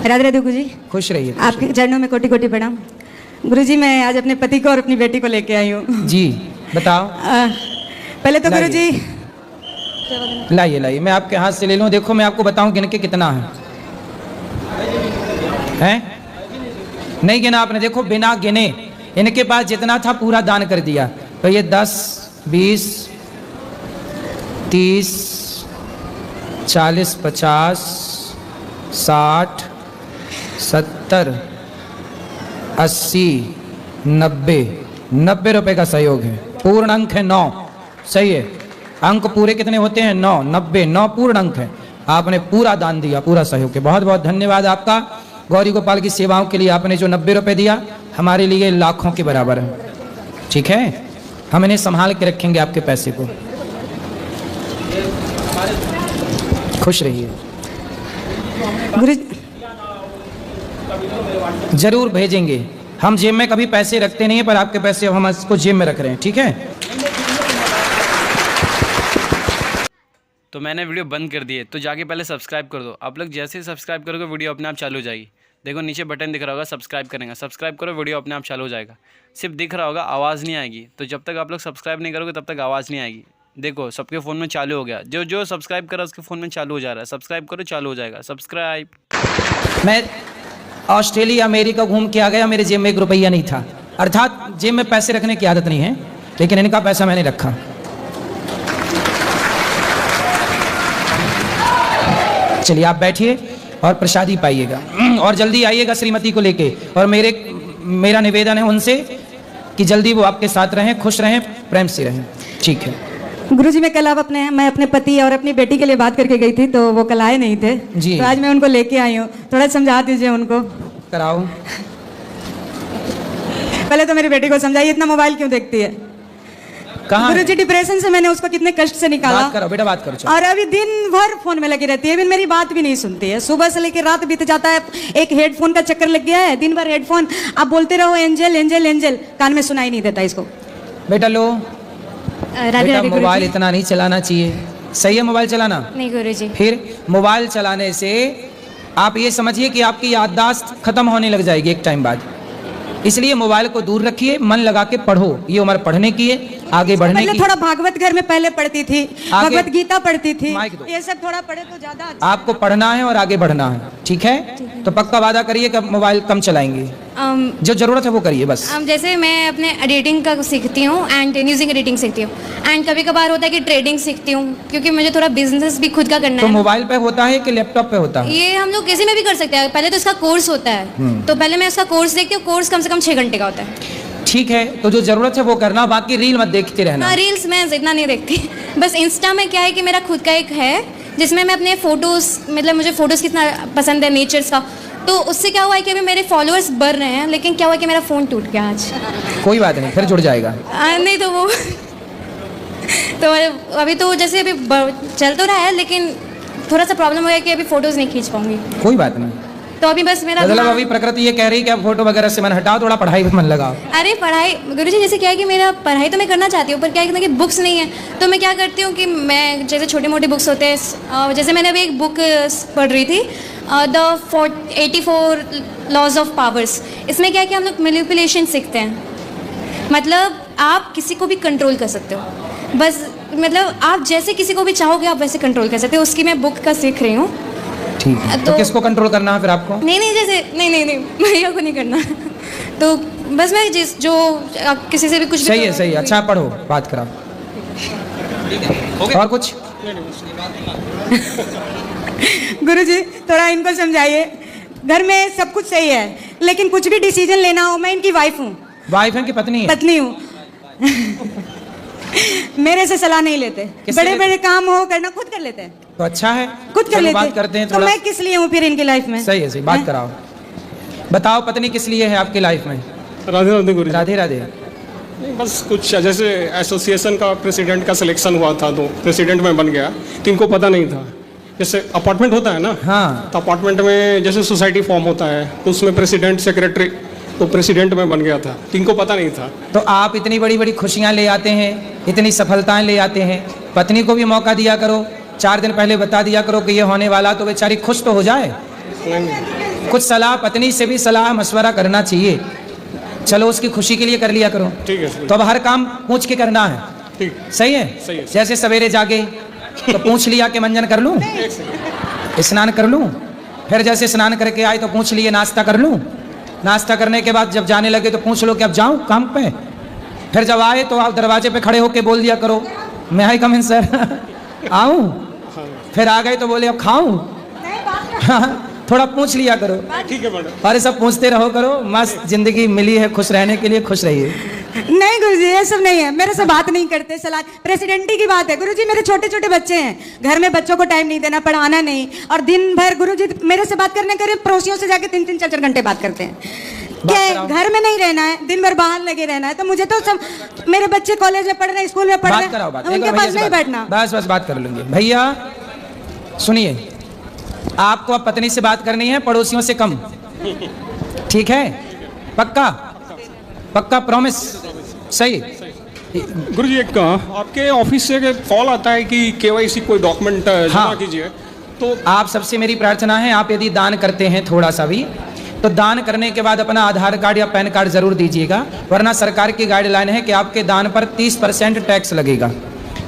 राधे राधे गुरुजी। खुश रहिए। आपके चरणों में कोटि कोटि प्रणाम। गुरुजी मैं आज अपने पति को और अपनी बेटी को लेके आई हूँ। जी बताओ। पहले तो गुरुजी लाइए लाइए, मैं आपके हाथ से ले लूँ। देखो मैं आपको बताऊँ गिन के कितना है? नहीं गिना आपने? देखो बिना गिने इनके पास जितना था पूरा दान कर दिया। तो ये 10, 20, 30, 40, 50, 60, 70, 80, 90 रुपए का सहयोग है। पूर्ण अंक है 9। सही है, अंक पूरे कितने होते हैं? 9, 90, 9 पूर्ण अंक है। आपने पूरा दान दिया, पूरा सहयोग है। बहुत बहुत धन्यवाद आपका। गौरी गोपाल की सेवाओं के लिए आपने जो 90 रुपए दिया हमारे लिए लाखों के बराबर है। ठीक है, हम इन्हें संभाल के रखेंगे आपके पैसे को। खुश रहिए। गुरु जरूर भेजेंगे। हम जेब में कभी पैसे रखते नहीं है, पर आपके पैसे हम इसको जेब में रख रहे हैं। ठीक है। तो मैंने वीडियो बंद कर दी है, तो जाके पहले सब्सक्राइब कर दो। आप लोग जैसे ही सब्सक्राइब करोगे वीडियो अपने आप चालू हो जाएगी। देखो नीचे बटन दिख रहा होगा सब्सक्राइब करेंगे, सब्सक्राइब करो वीडियो अपने आप चालू हो जाएगा। सिर्फ दिख रहा होगा, आवाज़ नहीं आएगी। तो जब तक आप लोग सब्सक्राइब नहीं करोगे तब तक आवाज़ नहीं आएगी। देखो सबके फ़ोन में चालू हो गया, जो जो सब्सक्राइब करा उसके फ़ोन में चालू हो जा रहा है। सब्सक्राइब करो, चालू हो जाएगा। सब्सक्राइब। मैं ऑस्ट्रेलिया अमेरिका घूम के आ गया, मेरे जेब में 1 रुपया नहीं था। अर्थात जेब में पैसे रखने की आदत नहीं है, लेकिन इनका पैसा मैंने रखा। चलिए आप बैठिए और प्रसादी पाइएगा और जल्दी आइएगा श्रीमती को लेके। और मेरा निवेदन है उनसे कि जल्दी वो आपके साथ रहें, खुश रहें, प्रेम से रहें। ठीक है गुरुजी। मैं कल मैं अपने पति और अपनी बेटी के लिए बात करके गई थी, तो वो कल आए नहीं थे जी। तो आज मैं उनको लेके आई हूँ। थोड़ा समझा दीजिए उनको। कराओ। पहले तो मेरी बेटी को समझाइए, इतना मोबाइल क्यों देखती है? कहाँ? गुरुजी डिप्रेशन से मैंने उसको कितने कष्ट से निकाला। बात करो बेटा, बात करो। चलो। और अभी दिन भर फोन में लगी रहती है, अभी मेरी बात भी नहीं सुनती है। सुबह से लेकर रात बीत जाता है, एक हेडफोन का चक्कर लग गया है। दिन भर हेडफोन, आप बोलते रहो एंजल एंजल एंजल, कान में सुनाई नहीं देता इसको। बेटा लो। राधे बेटा राधे मोबाइल इतना नहीं चलाना चाहिए। सही है मोबाइल चलाना? नहीं गुरुजी। फिर मोबाइल चलाने से आप ये समझिए कि आपकी याददाश्त खत्म होने लग जाएगी एक टाइम बाद। इसलिए मोबाइल को दूर रखिए, मन लगा के पढ़ो। ये उम्र पढ़ने की है, आगे बढ़ने की। थोड़ा भागवत घर में पहले पढ़ती थी, भगवत गीता पढ़ती थी, ये सब थोड़ा पढ़े तो ज्यादा अच्छा। आपको पढ़ना है और आगे बढ़ना है। ठीक है, तो पक्का वादा करिए कि मोबाइल कम चलाएंगे। जो जरूरत है वो करिए बस। जैसे मैं अपने एडिटिंग का सीखती हूँ एंड न्यूज़िंग एडिटिंग सीखती हूँ एंड कभी कभार होता है कि ट्रेडिंग सीखती हूँ, क्योंकि मुझे थोड़ा बिजनेस भी खुद का करना तो है। मोबाइल पे होता है कि लैपटॉप पे होता है? ये हम लोग किसी में भी कर सकते हैं। पहले तो इसका कोर्स होता है, तो पहले मैं इसका कोर्स देखती हूँ। कोर्स कम से कम 6 घंटे का होता है। ठीक है, तो जो जरूरत है वो करना, बाकी रील मत देखते रहना। हाँ, रील्स मैं इतना नहीं देखती। बस इंस्टा में क्या है कि मेरा खुद का एक है जिसमें मैं अपने फोटोज़, मतलब मुझे फोटोज़ कितना पसंद है नेचर्स का, तो उससे क्या हुआ है कि अभी मेरे फॉलोअर्स बढ़ रहे हैं। लेकिन क्या हुआ कि मेरा फ़ोन टूट गया आज। कोई बात नहीं, फिर जुड़ जाएगा। नहीं तो वो तो अभी तो जैसे अभी चल तो रहा है, लेकिन थोड़ा सा प्रॉब्लम हो गया कि अभी फ़ोटोज़ नहीं खींच पाऊंगी। कोई बात नहीं, तो अभी बस मेरा मतलब अभी प्रकृति ये कह रही है कि अब फोटो वगैरह से मन हटाओ, थोड़ा पढ़ाई पे मन लगाओ। अरे पढ़ाई गुरुजी, जैसे क्या है कि मेरा पढ़ाई तो मैं करना चाहती हूँ, पर क्या है कि बुक्स नहीं है। तो मैं क्या करती हूँ कि मैं जैसे छोटे मोटे बुक्स होते हैं, जैसे मैंने अभी एक बुक पढ़ रही थी द 84 लॉज ऑफ पावर्स। इसमें क्या है कि हम लोग मैनिपुलेशन सीखते हैं। मतलब आप किसी को भी कंट्रोल कर सकते हो, बस मतलब आप जैसे किसी को भी चाहोगे आप वैसे कंट्रोल कर सकते हो। उसकी मैं बुक का सीख रही हूँ। ठीक है, तो किसको कंट्रोल करना है फिर आपको? नहीं जैसे नहीं भैया को नहीं करना। तो बस मैं जो किसी से भी कुछ सही है, सही है। अच्छा पढ़ो, बात कराओ। और कुछ? गुरुजी थोड़ा इनको समझाइए। घर में सब कुछ सही है, लेकिन कुछ भी डिसीजन लेना हो, मैं इनकी वाइफ हूँ। वाइफ है कि पत्नी है? पत्नी हूँ। मेरे से सलाह नहीं लेते। बड़े बड़े काम हो करना खुद कर लेते हैं। तो अच्छा है, खुद कर लेते। बात करते हैं तो थोड़ा। मैं किस लिए हूँ फिर इनकी लाइफ में? सही है, सही बात कराओ। बताओ पत्नी किस लिए है आपकी लाइफ में? राधे राधे गुरु। राधे राधे। नहीं बस कुछ जैसे एसोसिएशन का प्रेसिडेंट का सिलेक्शन हुआ था, तो प्रेसिडेंट में बन गया। तो इनको पता नहीं था, जैसे अपार्टमेंट होता है ना। हाँ। तो अपार्टमेंट में जैसे सोसाइटी फॉर्म होता है, तो उसमें प्रेसिडेंट सेक्रेटरी, तो प्रेसिडेंट में बन गया था। तो इनको पता नहीं था। तो आप इतनी बड़ी बड़ी खुशियां ले आते हैं, इतनी सफलताएं ले आते हैं, पत्नी को भी मौका दिया करो। 4 दिन पहले बता दिया करो कि ये होने वाला, तो बेचारी खुश तो हो जाए। नहीं कुछ सलाह, पत्नी से भी सलाह मशवरा करना चाहिए। चलो उसकी खुशी के लिए कर लिया करो। ठीक है। तो अब हर काम पूछ के करना है। ठीक। सही है? सही है। जैसे सवेरे जागे तो पूछ लिया कि मंजन कर लूं, स्नान कर लूं। फिर जैसे स्नान करके आए तो पूछ लिए नाश्ता कर लूं। नाश्ता करने के बाद जब जाने लगे तो पूछ लो कि अब जाऊं काम पे। फिर जब आए तो आप दरवाजे पे खड़े होके बोल दिया करो, मैं आई कम इन सर, आऊं। फिर आ गए तो बोले अब खाऊं। थोड़ा पूछ लिया करो। ठीक है मैडम। और ये सब पूछते रहो करो। मस्त जिंदगी मिली है, खुश रहने के लिए खुश रहिए। नहीं गुरुजी, ये सब नहीं है, मेरे से बात नहीं करते। सलाह प्रेसिडेंटी की बात है। गुरुजी मेरे छोटे छोटे बच्चे हैं, घर में बच्चों को टाइम नहीं देना, पढ़ाना नहीं, और दिन भर गुरुजी मेरे से बात करने करे पड़ोसियों से जाके 3-3 4-4 घंटे बात करते हैं। क्या घर में नहीं रहना है, दिन भर बाहर लगे रहना है? तो मुझे तो सब, मेरे बच्चे कॉलेज में पढ़ रहे हैं, स्कूल में पढ़ रहे बात कराओ, हैं, बात उनके पास नहीं बैठना। बस बात कर लूंगे। भैया सुनिए, आपको अब पत्नी से बात करनी है, पड़ोसियों से कम। ठीक है? पक्का पक्का प्रॉमिस? सही। गुरुजी एक आपके ऑफिस से कॉल आता है कि केवाईसी कोई डॉक्यूमेंट जमा कीजिए, तो आप सबसे मेरी प्रार्थना है, आप यदि दान करते हैं थोड़ा सा भी, तो दान करने के बाद अपना आधार कार्ड या पैन कार्ड जरूर दीजिएगा, वरना सरकार की गाइडलाइन है कि आपके दान पर 30% टैक्स लगेगा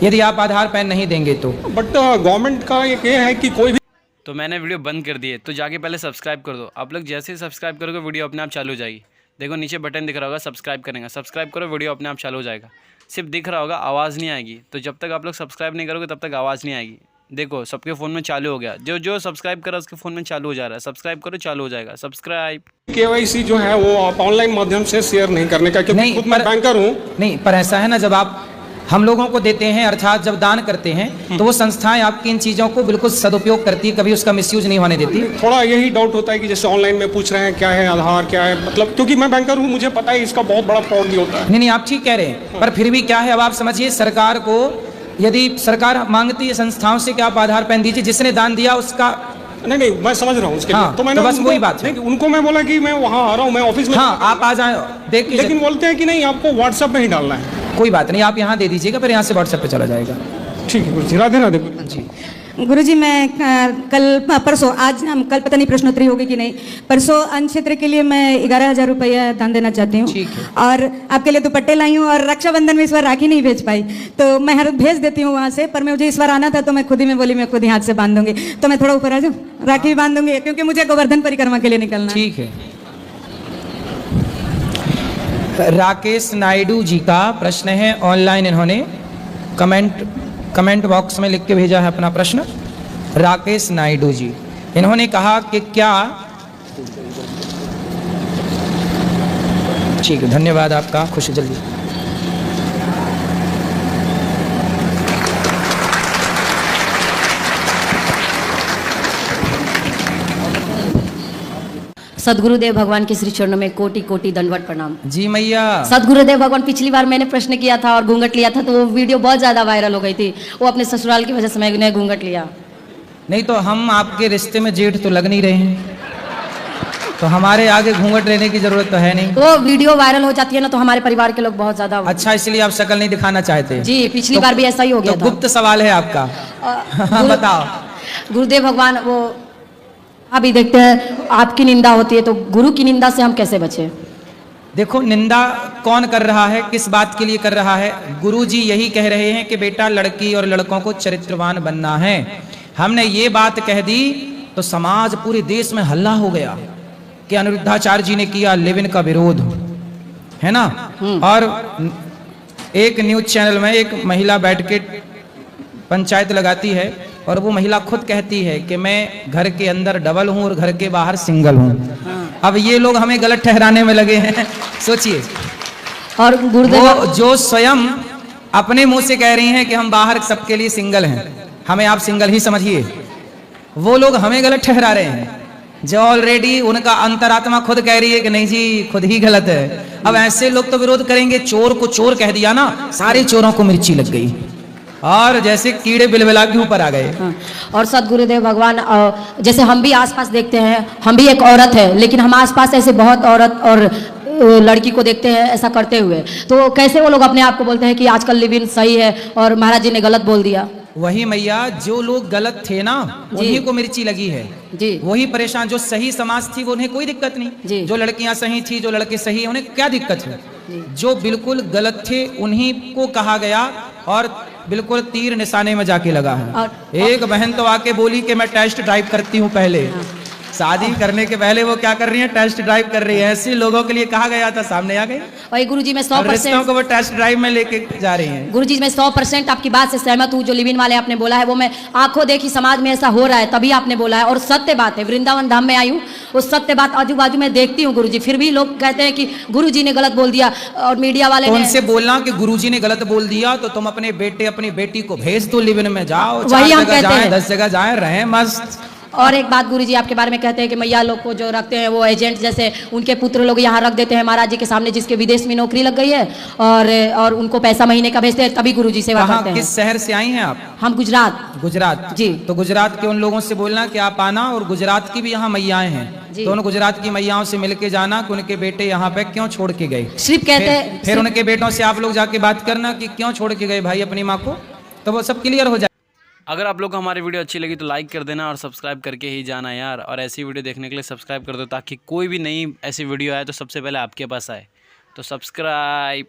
यदि आप आधार पैन नहीं देंगे तो। बट गवर्नमेंट का ये है कि कोई भी। तो मैंने वीडियो बंद कर दी है, तो जाके पहले सब्सक्राइब कर दो। आप लोग जैसे ही सब्सक्राइब करोगे वीडियो अपने आप चालू हो जाएगी। देखो नीचे बटन दिख रहा होगा, सब्सक्राइब करेंगे, सब्सक्राइब करो, वीडियो अपने आप चालू हो जाएगा। सिर्फ दिख रहा होगा, आवाज़ नहीं आएगी। तो जब तक आप लोग सब्सक्राइब नहीं करोगे तब तक आवाज़ नहीं आएगी। देखो सबके फ़ोन में चालू हो गया, जो सब्सक्राइब करा उसके फ़ोन में चालू हो जा रहा है। सब्सक्राइब करो, चालू हो जाएगा। सब्सक्राइब। केवाईसी जो है वो आप ऑनलाइन माध्यम से शेयर नहीं करने का, क्योंकि खुद मैं बैंकर हूँ। नहीं, पर ऐसा है ना, जब आप हम लोगों को देते हैं, अर्थात जब दान करते हैं, तो वो संस्थाएं आपकी इन चीज़ों को बिल्कुल सदुपयोग करती है, कभी उसका मिसयूज नहीं होने देती। थोड़ा यही डाउट होता है कि जैसे ऑनलाइन में पूछ रहे हैं क्या है आधार, क्या है, मतलब क्योंकि मैं बैंकर हूँ, मुझे पता है इसका बहुत बड़ा फ्रॉड भी होता है। नहीं, आप ठीक कह रहे हैं, पर फिर भी क्या है, अब आप समझिए, सरकार को यदि सरकार मांगती है संस्थाओं से कि आप आधार पैन दीजिए, जिसने दान दिया उसका। नहीं मैं समझ रहा हूँ उसके हाँ, लिए। तो मैंने तो बस वही बात है। उनको मैं बोला कि मैं वहाँ आ रहा हूँ, मैं ऑफिस में। हाँ, आप आ जाए, देख लीजिए। लेकिन बोलते हैं कि नहीं, आपको व्हाट्सएप में ही डालना है। कोई बात नहीं, आप यहाँ दे दीजिएगा, फिर यहाँ से व्हाट्सएप पे चला जाएगा। ठीक है गुरुजी, राधे राधे जी। गुरुजी मैं परसों, आज हम कल पता नहीं प्रश्नोत्तरी होगी कि नहीं, परसों अन्न क्षेत्र के लिए मैं 11,000 रुपया दान देना चाहती हूँ। ठीक है। और आपके लिए दुपट्टे लाई हूँ, और रक्षाबंधन में इस बार राखी नहीं भेज पाई, तो मैं हर भेज देती हूँ वहाँ से, पर मुझे इस बार आना था तो मैं खुद ही में बोली मैं खुद ही हाथ से बांध दूंगी। तो मैं थोड़ा ऊपर आ जाऊँ, राखी भी बांध दूंगी, क्योंकि मुझे गोवर्धन परिक्रमा के लिए निकलना है। ठीक है। राकेश नायडू जी का प्रश्न है, ऑनलाइन इन्होंने कमेंट बॉक्स में लिख के भेजा है अपना प्रश्न। राकेश नायडू जी, इन्होंने कहा कि क्या, ठीक है, धन्यवाद आपका, खुश जल्दी। सदगुरुदेव भगवान के श्री चरणों में कोटि कोटि दंडवत प्रणाम। जी मैया। सदगुरुदेव भगवान, पिछली बार मैंने प्रश्न किया था और घूंघट लिया था, तो वो वीडियो बहुत ज़्यादा वायरल हो गई थी। वो अपने ससुराल की वजह से मैंने घूंघट लिया। नहीं तो हम आपके रिश्ते में जेठ तो लग नहीं रहे हैं, तो हमारे आगे घूंघट लेने की जरूरत तो है नहीं। वो वीडियो वायरल हो जाती है ना, तो हमारे परिवार के लोग बहुत ज़्यादा। अच्छा, इसलिए आप शक्ल नहीं दिखाना चाहते? जी, पिछली बार भी ऐसा ही हो गया था। गुप्त सवाल है आपका। बताओ। गुरुदेव भगवान, वो अभी देखते हैं आपकी निंदा होती है, तो गुरु की निंदा से हम कैसे बचें? देखो, निंदा कौन कर रहा है, किस बात के लिए कर रहा है? गुरु जी यही कह रहे हैं कि बेटा, लड़की और लड़कों को चरित्रवान बनना है। हमने ये बात कह दी तो समाज, पूरे देश में हल्ला हो गया कि अनिरुद्धाचार्य जी ने किया लिव-इन का विरोध, है ना। और एक न्यूज चैनल में एक महिला बैठ के पंचायत लगाती है, और वो महिला खुद कहती है कि मैं घर के अंदर डबल हूं और घर के बाहर सिंगल हूं। अब ये लोग हमें गलत ठहराने में लगे हैं, सोचिए। और गुरुदेव, वो जो स्वयं अपने मुंह से कह रही हैं कि हम बाहर सबके लिए सिंगल हैं, हमें आप सिंगल ही समझिए, वो लोग हमें गलत ठहरा रहे हैं, जो ऑलरेडी उनका अंतरात्मा खुद कह रही है कि नहीं जी, खुद ही गलत है। अब ऐसे लोग तो विरोध करेंगे। चोर को चोर कह दिया ना, सारे चोरों को मिर्ची लग गई और जैसे कीड़े बिलबिला के ऊपर आ गए। हाँ। और सदगुरुदेव भगवान, जैसे हम भी आसपास देखते हैं, हम भी एक औरत है, लेकिन हम आसपास ऐसे बहुत औरत और लड़की को देखते हैं ऐसा करते हुए, तो कैसे वो लोग अपने आप को बोलते हैं कि आजकल लिव इन सही है और महाराज जी ने गलत बोल दिया? वही मैया जो लोग गलत थे ना उन्हीं को मिर्ची लगी है जी वही परेशान। जो सही समाज थी वो उन्हें कोई दिक्कत जी। नहीं। जो लड़कियां सही थी जो लड़के सही उन्हें क्या दिक्कत है। जो बिल्कुल गलत थे उन्हीं को कहा गया और बिल्कुल तीर निशाने में जाके लगा है। एक बहन तो आके बोली कि मैं टेस्ट ड्राइव करती हूँ पहले, शादी करने के पहले वो क्या कर रही है, टेस्ट ड्राइव कर रही है। ऐसे लोगों के लिए कहा गया था, सामने आ गए। वही गुरुजी मैं और रिश्तों 100% को वो टेस्ट ड्राइव में लेके जा रही हैं। गुरुजी मैं 100% आपकी बात से सहमत हूँ। जो लिविन वाले आपने बोला है वो मैं आंखों देखी समाज में ऐसा हो रहा है तभी आपने बोला है और सत्य बात है। वृंदावन धाम में आई हूँ, उस सत्य बात आजू बाजू में देखती हूँ गुरुजी, फिर भी लोग कहते हैं कि गुरुजी ने गलत बोल दिया और मीडिया वाले तो ने उनसे बोलना कि गुरुजी ने गलत बोल दिया तो तुम अपने बेटे अपनी बेटी को भेज दो लिविन में, जाओ वही हम कहते हैं। 10 जगह जाए रहे मस्त। और एक बात गुरुजी आपके बारे में कहते हैं कि मैया लोग को जो रखते हैं वो एजेंट जैसे उनके पुत्र लोग यहाँ रख देते हैं महाराज जी के सामने जिसके विदेश में नौकरी लग गई है और उनको पैसा महीने का भेजते हैं तभी गुरुजी सेवा करते हैं। किस शहर से आई हैं आप? हम गुजरात। गुजरात जी। तो गुजरात के उन लोगों से बोलना कि आप आना और गुजरात की भी यहाँ मैयाएं हैं जी। तो उन गुजरात की मैयाओं से मिलके जाना कि उनके बेटे यहाँ पे क्यों छोड़ के गए। सिर्फ कहते हैं फिर उनके बेटों से आप लोग जाके बात करना कि क्यों छोड़ के गए भाई अपनी माँ को, तो वो सब क्लियर हो जाए। अगर आप लोग को हमारी वीडियो अच्छी लगी तो लाइक कर देना और सब्सक्राइब करके ही जाना यार। और ऐसी वीडियो देखने के लिए सब्सक्राइब कर दो ताकि कोई भी नई ऐसी वीडियो आए तो सबसे पहले आपके पास आए। तो सब्सक्राइब।